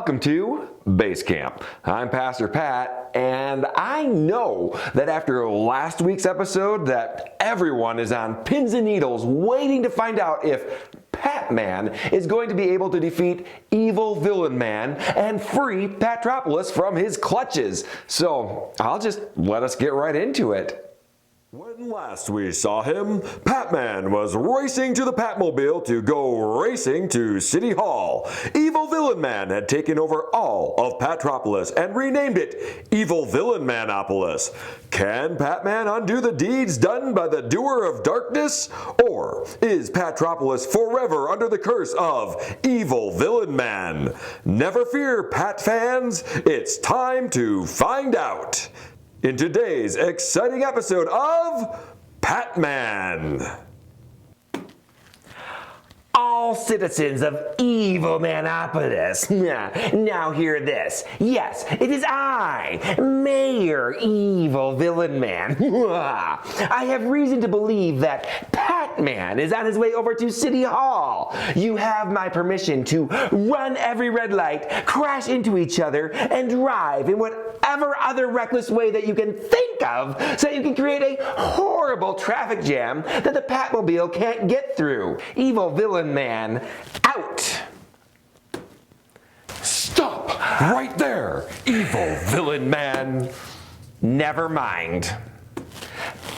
Welcome to Base Camp. I'm Pastor Pat, and I know that after last week's episode that everyone is on pins and needles waiting to find out if Patman is going to be able to defeat evil villain man and free Patropolis from his clutches. So I'll just let us get right into it. When last we saw him, Patman was racing to the Patmobile to go racing to City Hall. Evil Villain Man had taken over all of Patropolis and renamed it Evil Villain Manopolis. Can Patman undo the deeds done by the doer of darkness? Or is Patropolis forever under the curse of Evil Villain Man? Never fear, Pat fans, it's time to find out. In today's exciting episode of Patman. All citizens of Evil Manopolis, now hear this. Yes, it is I, Mayor Evil Villain Man. I have reason to believe that Patman is on his way over to City Hall. You have my permission to run every red light, crash into each other, and drive in whatever other reckless way that you can think of so you can create a horrible traffic jam that the Patmobile can't get through. Evil Villain Man, out! Stop right there, Evil Villain Man. Never mind.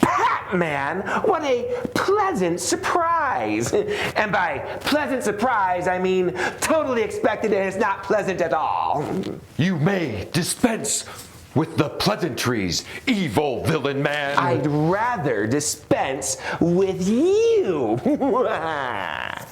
Patman, what a pleasant surprise. And by pleasant surprise, I mean totally expected and it's not pleasant at all. You may dispense with the pleasantries, Evil Villain Man. I'd rather dispense with you.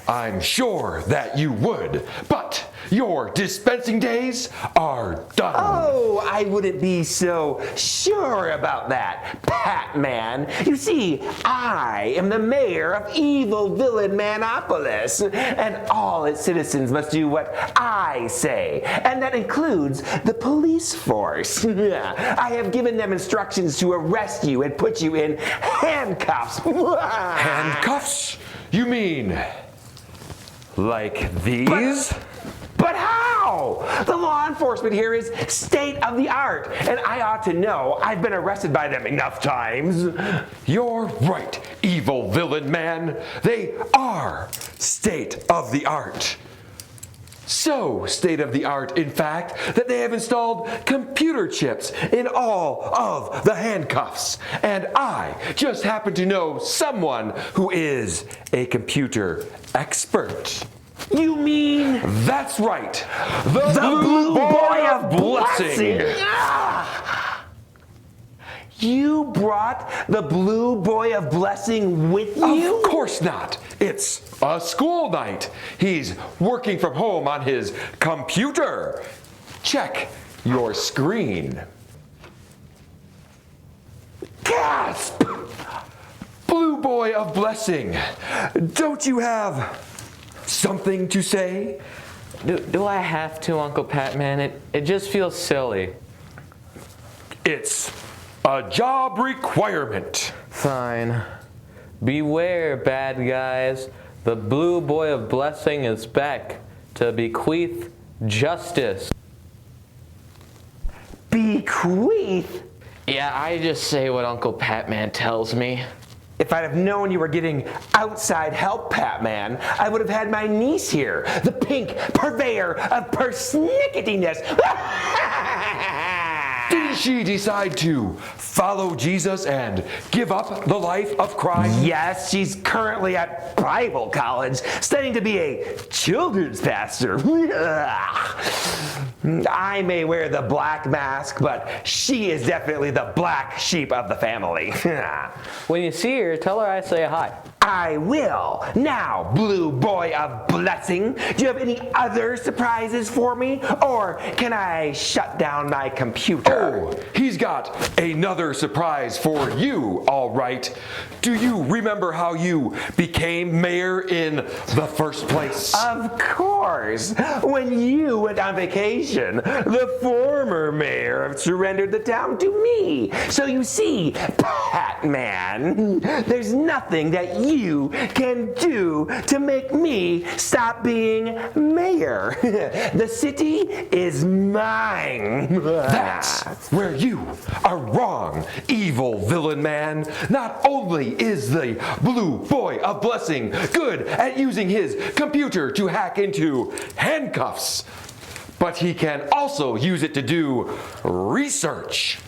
I'm sure that you would, but your dispensing days are done. Oh, I wouldn't be so sure about that, Patman. You see, I am the mayor of Evil Villain Manopolis, and all its citizens must do what I say, and that includes the police force. I have given them instructions to arrest you and put you in handcuffs. Handcuffs? You mean like these? But how? The law enforcement here is state of the art, and I ought to know. I've been arrested by them enough times. You're right, Evil Villain Man. They are state of the art. So state of the art, in fact, that they have installed computer chips in all of the handcuffs. And I just happen to know someone who is a computer expert. You mean? That's right. The Blue Boy of Blessing. You brought the Blue Boy of Blessing with you? Of course not. It's a school night. He's working from home on his computer. Check your screen. Gasp! Blue Boy of Blessing, don't you have something to say? Do I have to, Uncle Patman? It just feels silly. It's a job requirement. Fine. Beware, bad guys. The Blue Boy of Blessing is back to bequeath justice. Bequeath? Yeah, I just say what Uncle Patman tells me. If I'd have known you were getting outside help, Patman, I would have had my niece here, the pink purveyor of persnicketiness. Didn't she decide to follow Jesus and give up the life of crime? Yes, she's currently at Bible college, studying to be a children's pastor. I may wear the black mask, but she is definitely the black sheep of the family. When you see her, tell her I say hi. I will. Now, Blue Boy of Blessing, do you have any other surprises for me? Or can I shut down my computer? Oh, he's got another surprise for you, all right. Do you remember how you became mayor in the first place? Of course. When you went on vacation, the former mayor surrendered the town to me. So you see, Patman, there's nothing that you you can do to make me stop being mayor. The city is mine. That's where you are wrong, evil villain man. Not only is the blue boy of blessing good at using his computer to hack into handcuffs, but he can also use it to do research.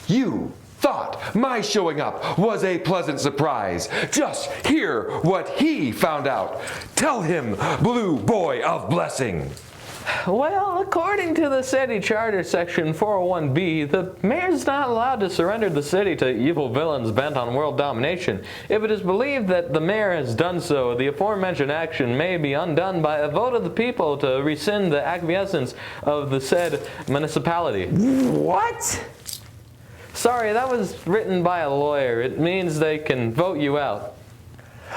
You thought my showing up was a pleasant surprise. Just hear what he found out. Tell him, blue boy of blessing. Well, according to the city charter section 401B, the mayor's not allowed to surrender the city to evil villains bent on world domination. If it is believed that the mayor has done so, the aforementioned action may be undone by a vote of the people to rescind the acquiescence of the said municipality. What? Sorry, that was written by a lawyer. It means they can vote you out.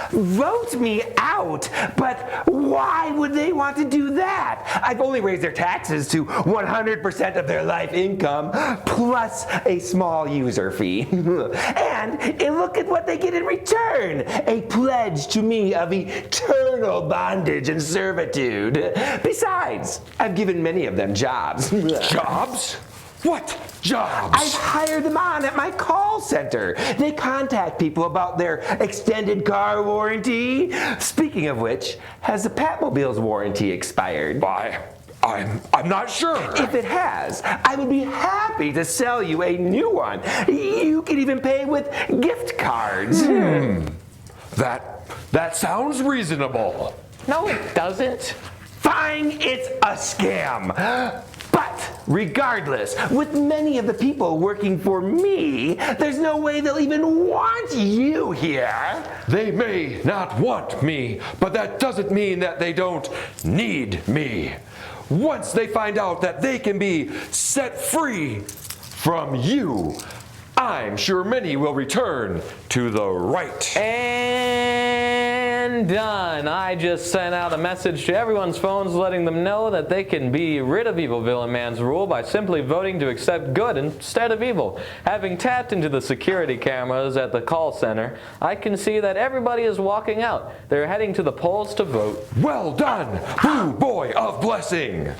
Vote me out? But why would they want to do that? I've only raised their taxes to 100% of their life income, plus a small user fee. And look at what they get in return. A pledge to me of eternal bondage and servitude. Besides, I've given many of them jobs. Jobs? What jobs? I've hired them on at my call center. They contact people about their extended car warranty. Speaking of which, has the Patmobile's warranty expired? I'm not sure. If it has, I would be happy to sell you a new one. You can even pay with gift cards. That sounds reasonable. No, it doesn't. Fine, it's a scam. But regardless, with many of the people working for me, there's no way they'll even want you here. They may not want me, but that doesn't mean that they don't need me. Once they find out that they can be set free from you, I'm sure many will return to the right. And done. I just sent out a message to everyone's phones letting them know that they can be rid of Evil Villain Man's rule by simply voting to accept good instead of evil. Having tapped into the security cameras at the call center, I can see that everybody is walking out. They're heading to the polls to vote. Well done, Blue Boy of Blessing.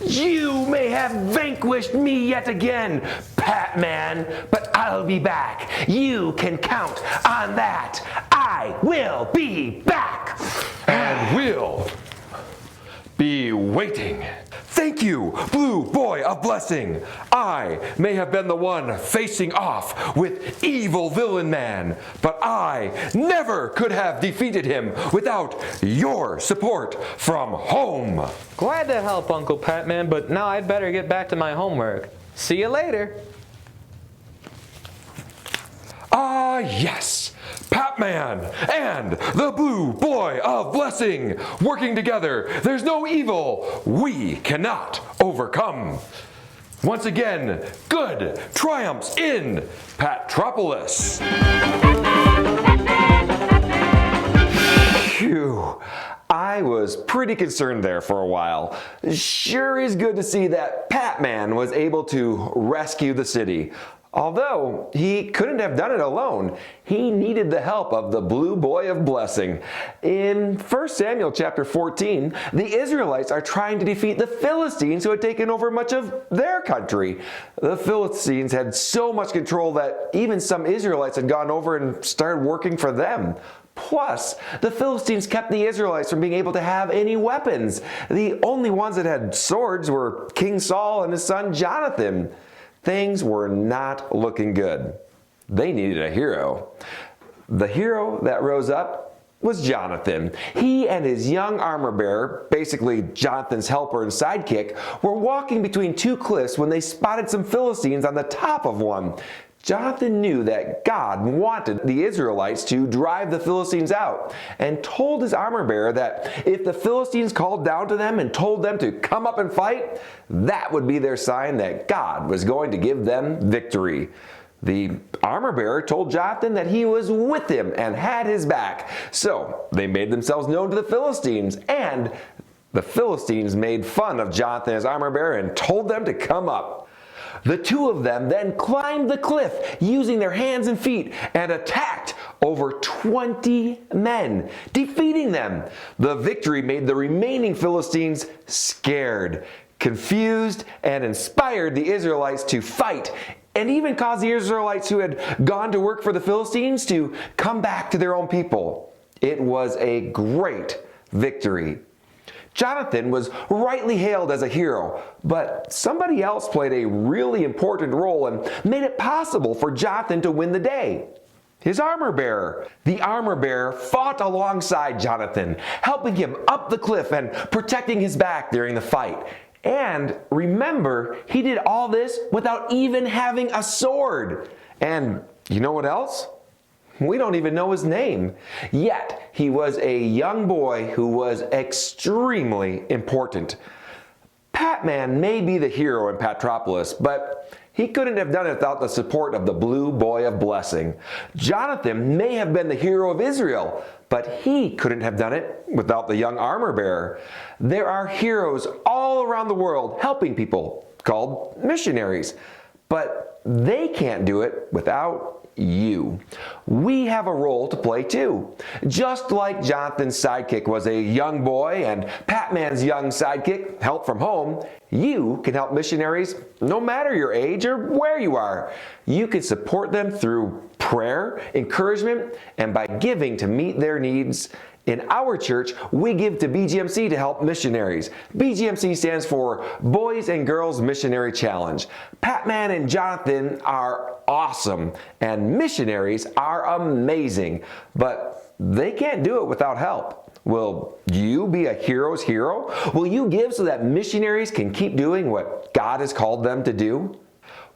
You may have vanquished me yet again, Patman, but I'll be back. You can count on that. I will be back. And we'll be waiting. Thank you, Blue Boy of Blessing. I may have been the one facing off with Evil Villain Man, but I never could have defeated him without your support from home. Glad to help, Uncle Patman, but now I'd better get back to my homework. See you later. Ah, yes. Patman and the Blue Boy of Blessing. Working together, there's no evil we cannot overcome. Once again, good triumphs in Patropolis. Phew. I was pretty concerned there for a while. Sure is good to see that Patman was able to rescue the city. Although he couldn't have done it alone, he needed the help of the Blue Boy of Blessing. In 1 Samuel chapter 14, the Israelites are trying to defeat the Philistines who had taken over much of their country. The Philistines had so much control that even some Israelites had gone over and started working for them. Plus, the Philistines kept the Israelites from being able to have any weapons. The only ones that had swords were King Saul and his son Jonathan. Things were not looking good. They needed a hero. The hero that rose up was Jonathan. He and his young armor bearer, basically Jonathan's helper and sidekick, were walking between two cliffs when they spotted some Philistines on the top of one. Jonathan knew that God wanted the Israelites to drive the Philistines out and told his armor bearer that if the Philistines called down to them and told them to come up and fight, that would be their sign that God was going to give them victory. The armor bearer told Jonathan that he was with him and had his back. So they made themselves known to the Philistines, and the Philistines made fun of Jonathan and his armor bearer and told them to come up. The two of them then climbed the cliff using their hands and feet and attacked over 20 men, defeating them. The victory made the remaining Philistines scared, confused, and inspired the Israelites to fight, and even caused the Israelites who had gone to work for the Philistines to come back to their own people. It was a great victory. Jonathan was rightly hailed as a hero, but somebody else played a really important role and made it possible for Jonathan to win the day. His armor bearer. The armor bearer fought alongside Jonathan, helping him up the cliff and protecting his back during the fight. And remember, he did all this without even having a sword. And you know what else? We don't even know his name. Yet, he was a young boy who was extremely important. Patman may be the hero in Patropolis, but he couldn't have done it without the support of the Blue Boy of Blessing. Jonathan may have been the hero of Israel, but he couldn't have done it without the young armor bearer. There are heroes all around the world helping people, called missionaries, but they can't do it without you. We have a role to play too. Just like Jonathan's sidekick was a young boy and Patman's young sidekick helped from home, you can help missionaries no matter your age or where you are. You can support them through prayer, encouragement, and by giving to meet their needs. In our church, we give to BGMC to help missionaries. BGMC stands for Boys and Girls Missionary Challenge. Patman and Jonathan are awesome, and missionaries are amazing, but they can't do it without help. Will you be a hero's hero? Will you give so that missionaries can keep doing what God has called them to do?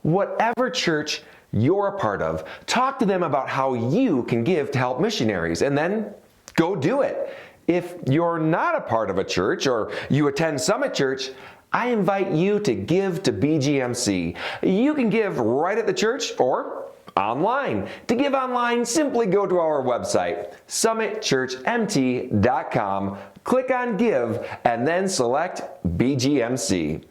Whatever church you're a part of, talk to them about how you can give to help missionaries, and then go do it. If you're not a part of a church or you attend Summit Church, I invite you to give to BGMC. You can give right at the church or online. To give online, simply go to our website, summitchurchmt.com, click on Give, and then select BGMC.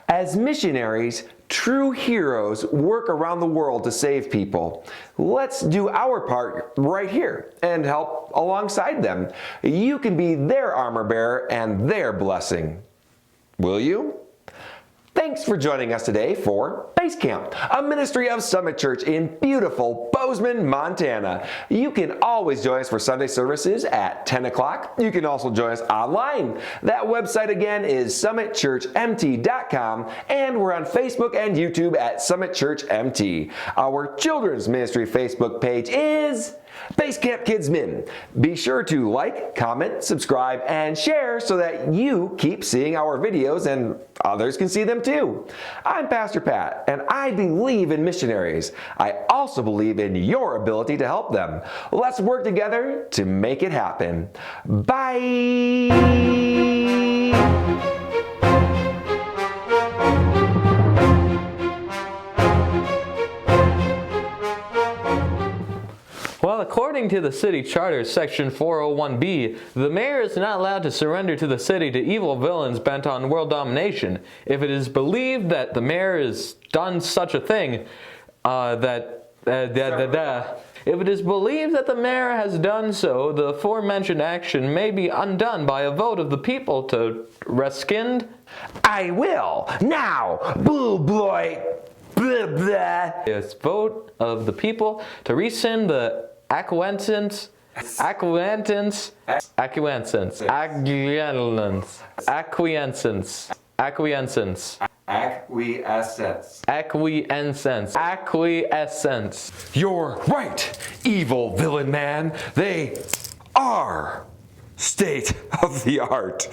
As missionaries, true heroes work around the world to save people. Let's do our part right here and help alongside them. You can be their armor bearer and their blessing. Will you? Thanks for joining us today for Base Camp, a ministry of Summit Church in beautiful Bozeman, Montana. You can always join us for Sunday services at 10 o'clock. You can also join us online. That website again is summitchurchmt.com, and we're on Facebook and YouTube at Summit Church MT. Our children's ministry Facebook page is Base Camp Kids Min. Be sure to like, comment, subscribe, and share so that you keep seeing our videos and others can see them too. I'm Pastor Pat, and I believe in missionaries. I also believe in your ability to help them. Let's work together to make it happen. Bye! Well, according to the city charter, section 401B, the mayor is not allowed to surrender to the city to evil villains bent on world domination. If it is believed that the mayor has done such a thing, if it is believed that the mayor has done so, the aforementioned action may be undone by a vote of the people to rescind. I will, now, Blue Boy. Blah, blah. Yes, vote of the people to rescind the acquiescence. Acquiescence. Acquiescence. Acquiescence. Acquiescence. Acquiescence. Acquiescence. Acquiescence. Acquiescence. You're right, evil villain man. They are state of the art.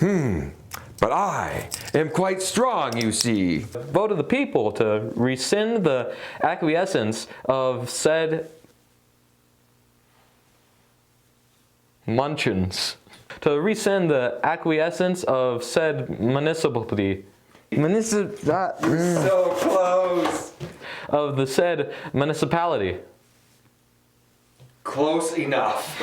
But I am quite strong, you see. Vote of the people to rescind the acquiescence of said munchins. To rescind the acquiescence of said municipality. So close. Of the said municipality. Close enough.